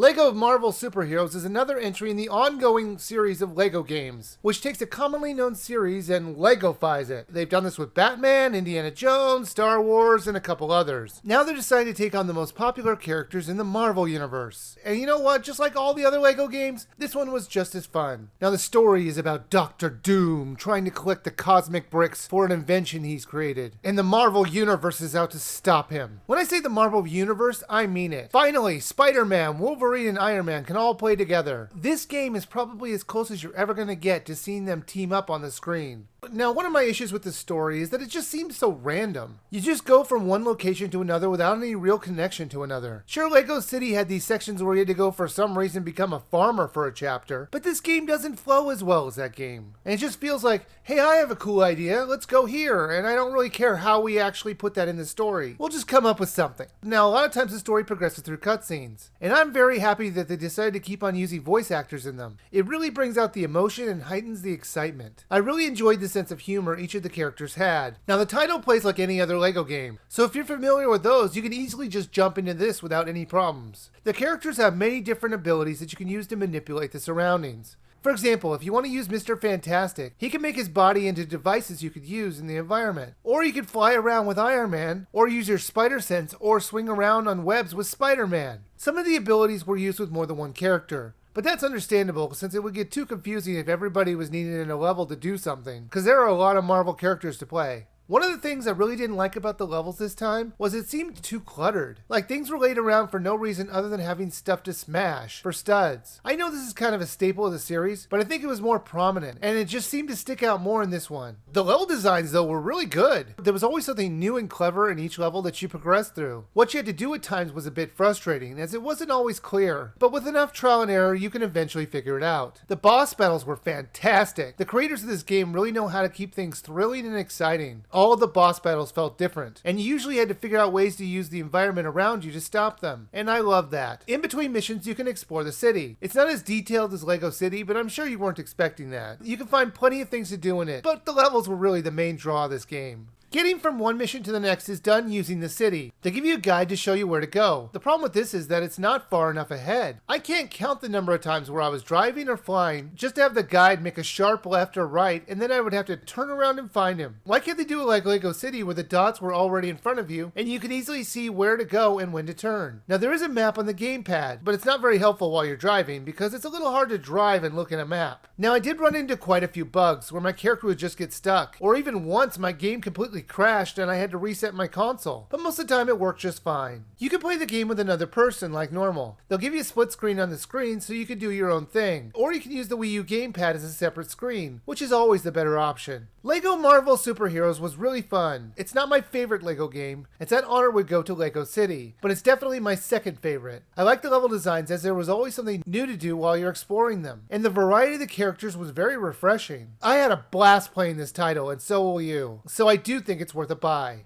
LEGO Marvel Superheroes is another entry in the ongoing series of LEGO games, which takes a commonly known series and LEGOfies it. They've done this with Batman, Indiana Jones, Star Wars, and a couple others. Now they're deciding to take on the most popular characters in the Marvel universe. And you know what? Just like all the other LEGO games, this one was just as fun. Now the story is about Doctor Doom trying to collect the cosmic bricks for an invention he's created, and the Marvel universe is out to stop him. When I say the Marvel universe, I mean it. Finally, Spider-Man, Wolverine, and Iron Man can all play together. This game is probably as close as you're ever going to get to seeing them team up on the screen. Now, one of my issues with this story is that it just seems so random. You just go from one location to another without any real connection to another. Sure, LEGO City had these sections where you had to go for some reason become a farmer for a chapter, but this game doesn't flow as well as that game. And it just feels like, hey, I have a cool idea, let's go here, and I don't really care how we actually put that in the story. We'll just come up with something. Now, a lot of times the story progresses through cutscenes, and I'm very happy that they decided to keep on using voice actors in them. It really brings out the emotion and heightens the excitement. I really enjoyed the sense of humor each of the characters had. Now, the title plays like any other LEGO game, so if you're familiar with those, you can easily just jump into this without any problems. The characters have many different abilities that you can use to manipulate the surroundings. For example, if you want to use Mr. Fantastic, he can make his body into devices you could use in the environment. Or you could fly around with Iron Man, or use your spider sense, or swing around on webs with Spider-Man. Some of the abilities were used with more than one character. But that's understandable, since it would get too confusing if everybody was needed in a level to do something, because there are a lot of Marvel characters to play. One of the things I really didn't like about the levels this time was it seemed too cluttered. Like things were laid around for no reason other than having stuff to smash for studs. I know this is kind of a staple of the series, but I think it was more prominent, and it just seemed to stick out more in this one. The level designs though were really good. There was always something new and clever in each level that you progressed through. What you had to do at times was a bit frustrating, as it wasn't always clear, but with enough trial and error you can eventually figure it out. The boss battles were fantastic. The creators of this game really know how to keep things thrilling and exciting. All of the boss battles felt different, and you usually had to figure out ways to use the environment around you to stop them, and I love that. In between missions, you can explore the city. It's not as detailed as LEGO City, but I'm sure you weren't expecting that. You can find plenty of things to do in it, but the levels were really the main draw of this game. Getting from one mission to the next is done using the city. They give you a guide to show you where to go. The problem with this is that it's not far enough ahead. I can't count the number of times where I was driving or flying just to have the guide make a sharp left or right, and then I would have to turn around and find him. Why can't they do it like LEGO City where the dots were already in front of you and you can easily see where to go and when to turn? Now there is a map on the gamepad, but it's not very helpful while you're driving because it's a little hard to drive and look at a map. Now I did run into quite a few bugs where my character would just get stuck, or even once my game completely crashed and I had to reset my console, but most of the time it worked just fine. You can play the game with another person like normal. They'll give you a split screen on the screen so you can do your own thing, or you can use the WiiU gamepad as a separate screen, which is always the better option. LEGO Marvel Superheroes was really fun. It's not my favorite LEGO game, and that honor would go to LEGO City, but it's definitely my second favorite. I like the level designs as there was always something new to do while you're exploring them, and the variety of the characters was very refreshing. I had a blast playing this title, and so will you, so I do think it's worth a buy.